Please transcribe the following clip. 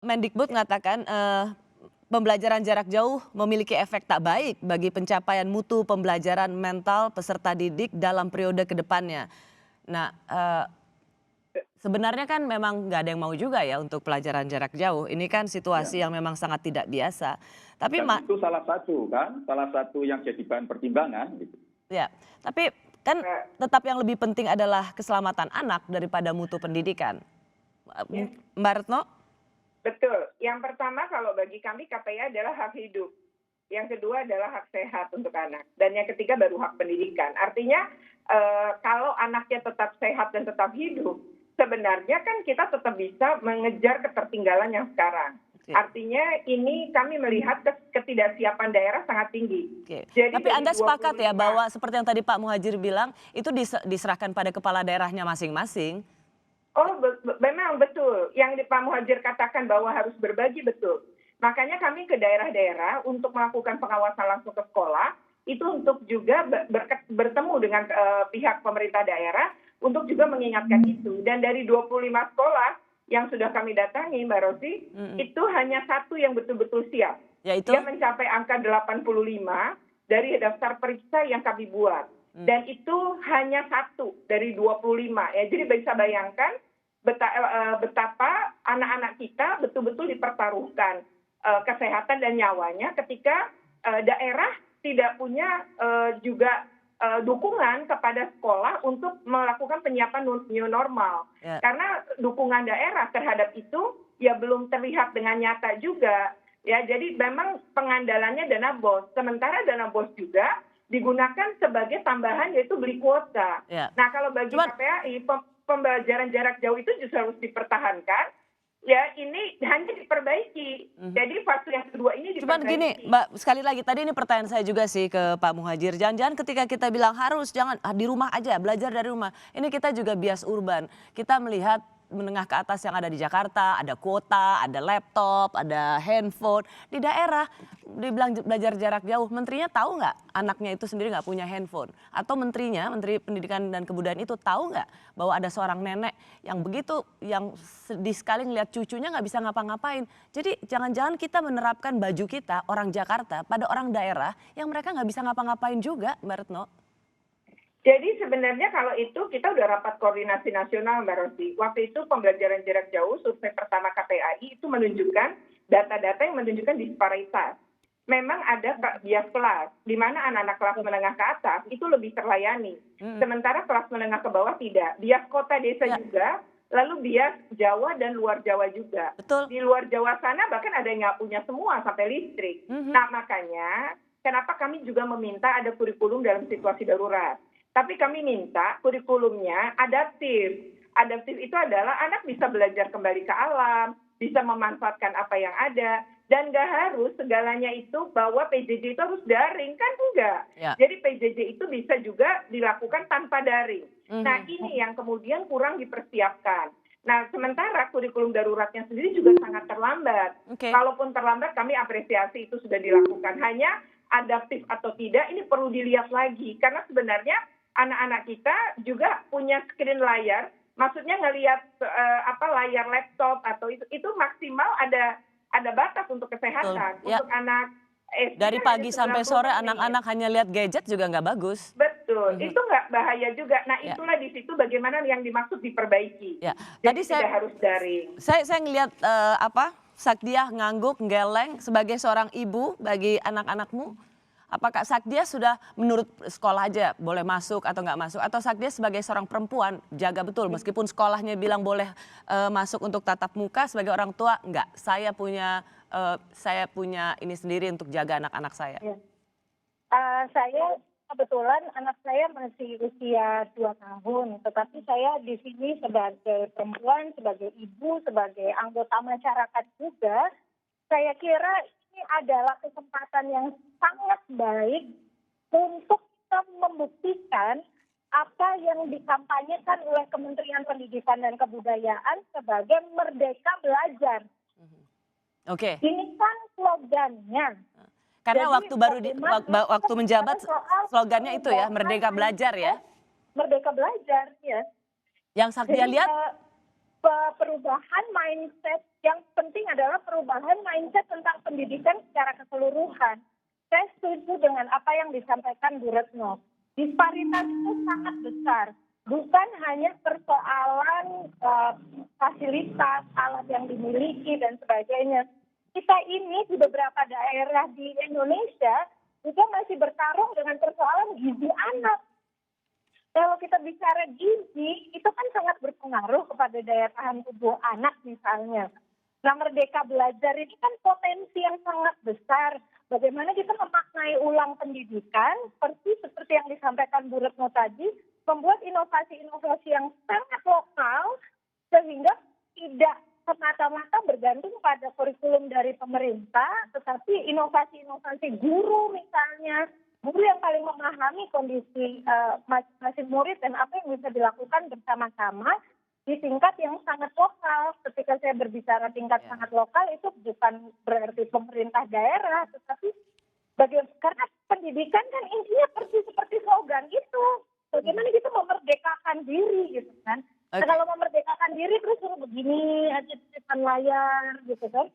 Mendikbud mengatakan pembelajaran jarak jauh memiliki efek tak baik bagi pencapaian mutu pembelajaran mental peserta didik dalam periode kedepannya. Nah, sebenarnya kan memang nggak ada yang mau juga ya untuk pelajaran jarak jauh. Ini kan situasi Ya. yang memang sangat tidak biasa. Tapi Dan itu salah satu yang jadi bahan pertimbangan gitu. ya, tapi kan tetap yang lebih penting adalah keselamatan anak daripada mutu pendidikan. Ya. Mbak Retno? Betul. Yang pertama kalau bagi kami KPI adalah hak hidup. Yang kedua adalah hak sehat untuk anak. Dan yang ketiga baru hak pendidikan. Artinya kalau anaknya tetap sehat dan tetap hidup, sebenarnya kan kita tetap bisa mengejar ketertinggalan yang sekarang. Artinya ini kami melihat ketidaksiapan daerah sangat tinggi. Jadi tapi Anda sepakat ya bahwa seperti yang tadi Pak Muhadjir bilang, itu diserahkan pada kepala daerahnya masing-masing? Oh, memang betul. Yang Pak Muhadjir katakan bahwa harus berbagi, betul. Makanya kami ke daerah-daerah untuk melakukan pengawasan langsung ke sekolah, itu untuk juga bertemu dengan pihak pemerintah daerah, untuk juga mengingatkan itu. Dan dari 25 sekolah yang sudah kami datangi, Mbak Rosi, itu hanya satu yang betul-betul siap. Yaitu? Dia mencapai angka 85 dari daftar periksa yang kami buat. Dan itu hanya satu dari 25. Ya, jadi bisa bayangkan betapa anak-anak kita betul-betul dipertaruhkan kesehatan dan nyawanya ketika daerah tidak punya juga dukungan kepada sekolah untuk melakukan penyiapan new normal. Ya. Karena dukungan daerah terhadap itu ya belum terlihat dengan nyata juga. Ya, jadi memang pengandalannya dana BOS. Sementara dana BOS juga digunakan sebagai tambahan yaitu beli kuota. Ya. Nah, kalau bagi KPAI pembelajaran jarak jauh itu justru harus dipertahankan. Ya, ini hanya diperbaiki. Jadi fase yang kedua ini diperbaiki. Cuman gini, Mbak, sekali lagi tadi ini pertanyaan saya juga sih ke Pak Muhadjir. Jangan-jangan ketika kita bilang harus, jangan di rumah aja, belajar dari rumah. Ini kita juga bias urban. Kita melihat menengah ke atas yang ada di Jakarta, ada kuota, ada laptop, ada handphone. Di daerah dibilang belajar jarak jauh, menterinya tahu nggak anaknya itu sendiri nggak punya handphone? Atau menterinya, Menteri Pendidikan dan Kebudayaan itu tahu nggak bahwa ada seorang nenek yang begitu, yang sedih sekali ngeliat cucunya nggak bisa ngapa-ngapain. Jadi jangan-jangan kita menerapkan baju kita, orang Jakarta, pada orang daerah yang mereka nggak bisa ngapa-ngapain juga, Mbak Retno. Jadi sebenarnya kalau itu kita udah rapat koordinasi nasional, Mbak Rosi. Waktu itu pembelajaran jarak jauh survei pertama KPAI itu menunjukkan data-data yang menunjukkan disparitas. Memang ada bias kelas, di mana anak-anak kelas menengah ke atas itu lebih terlayani. Sementara kelas menengah ke bawah tidak. Bias kota desa juga, lalu bias Jawa dan luar Jawa juga. Betul. Di luar Jawa sana bahkan ada yang nggak punya semua sampai listrik. Nah makanya kenapa kami juga meminta ada kurikulum dalam situasi darurat. Tapi kami minta kurikulumnya adaptif. Adaptif itu adalah anak bisa belajar kembali ke alam, bisa memanfaatkan apa yang ada. Dan nggak harus segalanya itu bahwa PJJ itu harus daring, kan enggak. Ya. Jadi PJJ itu bisa juga dilakukan tanpa daring. Nah ini yang kemudian kurang dipersiapkan. Nah sementara kurikulum daruratnya sendiri juga sangat terlambat. Kalaupun terlambat kami apresiasi itu sudah dilakukan. Hanya adaptif atau tidak ini perlu dilihat lagi. Karena sebenarnya anak-anak kita juga punya screen layar, maksudnya ngelihat layar laptop atau itu maksimal ada batas untuk kesehatan. Ya. Untuk anak SD dari pagi sampai sore anak-anak hanya lihat gadget juga nggak bagus. Betul, itu nggak bahaya juga. Nah itulah di situ bagaimana yang dimaksud diperbaiki. Ya. Tadi jadi tidak harus daring. Saya ngelihat Sakdiah ngangguk, geleng sebagai seorang ibu bagi anak-anakmu. Apakah Sakdiah sudah menurut sekolah aja boleh masuk atau nggak masuk? Atau Sakdiah sebagai seorang perempuan jaga betul meskipun sekolahnya bilang boleh masuk untuk tatap muka, sebagai orang tua nggak. Saya punya ini sendiri untuk jaga anak-anak saya. Saya kebetulan anak saya masih usia 2 tahun. Tetapi saya di sini sebagai perempuan, sebagai ibu, sebagai anggota masyarakat juga. Saya kira ini adalah kesempatan yang sangat baik untuk kita membuktikan apa yang dikampanyekan oleh Kementerian Pendidikan dan Kebudayaan sebagai Merdeka Belajar. Ini kan slogannya. Karena jadi, waktu menjabat slogannya itu ya, Merdeka Belajar ya. Merdeka Belajar, ya. Yang Sakdiah lihat? Perubahan mindset yang penting adalah perubahan mindset tentang pendidikan secara keseluruhan. Saya setuju dengan apa yang disampaikan Bu Retno. Disparitas itu sangat besar. Bukan hanya persoalan fasilitas, alat yang dimiliki, dan sebagainya. Kita ini di beberapa daerah di Indonesia juga masih bertarung dengan persoalan gizi anak. Kalau kita bicara gizi, itu kan sangat berpengaruh kepada daya tahan tubuh anak misalnya. Nah, Merdeka Belajar ini kan potensi yang sangat besar. Bagaimana kita memaknai ulang pendidikan, seperti yang disampaikan Bu Retno tadi, membuat inovasi-inovasi yang sangat lokal, sehingga tidak semata-mata bergantung pada kurikulum dari pemerintah, tetapi inovasi-inovasi guru misalnya, guru yang paling memahami kondisi masing-masing murid dan apa yang bisa dilakukan bersama-sama di tingkat yang sangat lokal. Ketika saya berbicara tingkat sangat lokal, itu bukan berarti pemerintah daerah, tetapi karena pendidikan kan intinya persis seperti slogan itu. Bagaimana kita memerdekakan diri gitu kan. Nah, kalau memerdekakan diri terus suruh begini aja di depan layar gitu kan.